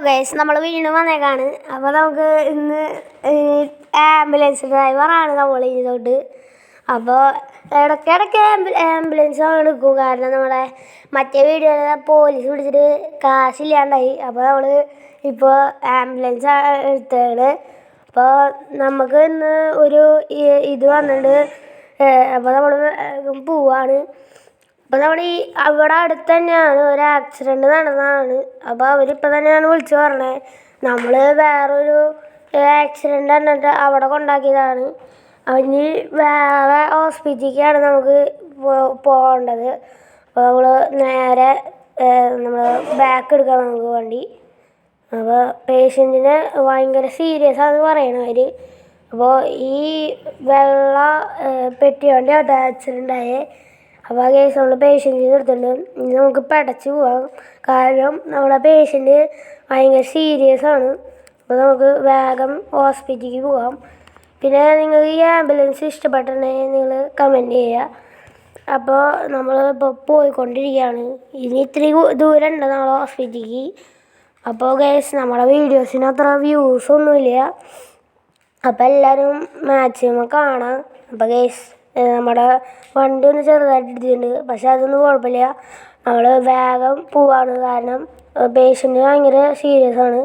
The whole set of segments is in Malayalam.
ഗൈസ് നമ്മൾ വീണ്ടും വന്നേക്കാണ്. അപ്പോൾ നമുക്ക് ഇന്ന് ആംബുലൻസ് ഡ്രൈവറാണ് നമ്മൾ ഇതോട്ട്. അപ്പോൾ ഇടയ്ക്കിടയ്ക്ക് ആംബുലൻസ് എടുക്കും. കാരണം നമ്മളെ മറ്റേ വീഡിയോയിൽ പോലീസ് പിടിച്ചിട്ട് കാശില്ലാണ്ടായി. അപ്പോൾ നമ്മൾ ഇപ്പോൾ ആംബുലൻസ് എടുത്തതാണ്. അപ്പോൾ നമുക്ക് ഇന്ന് ഒരു ഇത് വന്നിട്ട് അപ്പോൾ നമ്മൾ പോവാണ്. അപ്പോൾ നമ്മൾ അവിടെ അടുത്ത് തന്നെയാണ് ഒരു ആക്സിഡൻറ്റ് നടന്നതാണ്. അപ്പോൾ അവരിപ്പോൾ തന്നെയാണ് വിളിച്ച് പറഞ്ഞത് നമ്മൾ വേറൊരു ആക്സിഡൻറ്റ് എന്നിട്ട് അവിടെ കൊണ്ടാക്കിയതാണ്. അതിന് വേറെ ഹോസ്പിറ്റലിലേക്കാണ് നമുക്ക് പോകേണ്ടത്. അപ്പോൾ നമ്മൾ നേരെ നമ്മൾ ബാക്ക് എടുക്കാം നമുക്ക് വണ്ടി. അപ്പോൾ പേഷ്യൻറ്റിന് ഭയങ്കര സീരിയസ് ആണെന്ന് പറയണവർ. അപ്പോൾ ഈ വെള്ള പെട്ടി വണ്ടിയായിട്ട് ആക്സിഡൻ്റ് ആയേ. അപ്പോൾ ആ കേസ് നമ്മൾ പേഷ്യൻറ്റിന് എടുത്തിട്ടുണ്ട്. ഇനി നമുക്ക് പടച്ച് പോവാം. കാരണം നമ്മുടെ പേഷ്യൻറ്റ് ഭയങ്കര സീരിയസ് ആണ്. അപ്പോൾ നമുക്ക് വേഗം ഹോസ്പിറ്റലിലേക്ക് പോകാം. പിന്നെ നിങ്ങൾക്ക് ഈ ആംബുലൻസ് ഇഷ്ടപ്പെട്ടിട്ടുണ്ടെങ്കിൽ നിങ്ങൾ കമൻറ്റ് ചെയ്യുക. അപ്പോൾ നമ്മൾ ഇപ്പോൾ പോയിക്കൊണ്ടിരിക്കുകയാണ്. ഇനി ഇത്തിരി ദൂരം ഉണ്ട് നമ്മൾ ഹോസ്പിറ്റലിലേക്ക്. അപ്പോൾ ഗൈസ് നമ്മുടെ വീഡിയോസിന് അത്ര വ്യൂസൊന്നുമില്ല. അപ്പോൾ എല്ലാവരും മാക്സിമം കാണാം. അപ്പോൾ ഗൈസ് നമ്മുടെ വണ്ടി ഒന്ന് ചെറുതായിട്ട് ഇടിച്ചിട്ടുണ്ട്. പക്ഷെ അതൊന്നും കുഴപ്പമില്ല. നമ്മൾ വേഗം പോവാണ്. കാരണം പേഷ്യൻ്റ് ഭയങ്കര സീരിയസ് ആണ്.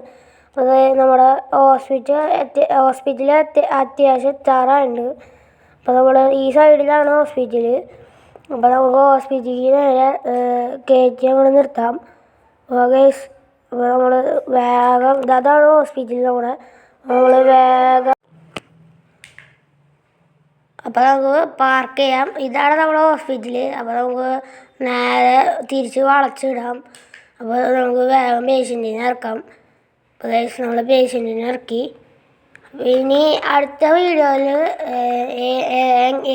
അപ്പോൾ നമ്മുടെ ഹോസ്പിറ്റലിൽ അത്യാവശ്യം എത്താറായിട്ടുണ്ട്. അപ്പോൾ നമ്മൾ ഈ സൈഡിലാണ് ഹോസ്പിറ്റൽ. അപ്പോൾ നമുക്ക് ഹോസ്പിറ്റലിൽ നേരെ കയറ്റി അങ്ങോട്ട് നിർത്താം. അപ്പോൾ ഗൈസ് അപ്പോൾ നമ്മൾ വേഗം അതാണ് ഹോസ്പിറ്റൽ. നമ്മൾ വേഗം അപ്പോൾ നമുക്ക് പാർക്ക് ചെയ്യാം. ഇതാണ് നമ്മുടെ ഹോസ്പിറ്റൽ. അപ്പോൾ നമുക്ക് നേരെ തിരിച്ച് വളച്ചിടാം. അപ്പോൾ നമുക്ക് വേഗം പേഷ്യൻറ്റിനെ ഇറക്കാം. അപ്പോൾ ഗൈസ് നമ്മൾ പേഷ്യൻറ്റിനെ ഇറക്കി. ഇനി അടുത്ത വീഡിയോയിൽ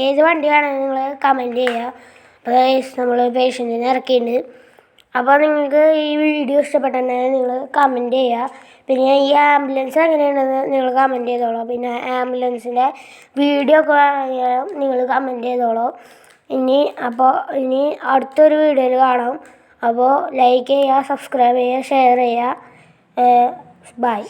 ഏത് വണ്ടി വേണമെങ്കിൽ നിങ്ങൾ കമൻറ്റ് ചെയ്യുക. അപ്പോൾ ഗൈസ് നമ്മൾ പേഷ്യൻറ്റിനെ ഇറക്കിയിട്ടുണ്ട്. അപ്പോൾ നിങ്ങൾക്ക് ഈ വീഡിയോ ഇഷ്ടപ്പെട്ടിട്ടുണ്ടെങ്കിൽ നിങ്ങൾ കമൻറ്റ് ചെയ്യുക. പിന്നെ ഈ ആംബുലൻസ് എങ്ങനെയുണ്ടെന്ന് നിങ്ങൾ കമൻറ്റ് ചെയ്തോളൂ. പിന്നെ ആംബുലൻസിൻ്റെ വീഡിയോ ഒക്കെ വേണമെങ്കിലും നിങ്ങൾ കമൻറ്റ് ചെയ്തോളൂ. ഇനി അടുത്തൊരു വീഡിയോയിൽ കാണാം. അപ്പോൾ ലൈക്ക് ചെയ്യുക, സബ്സ്ക്രൈബ് ചെയ്യുക, ഷെയർ ചെയ്യുക. ബൈ.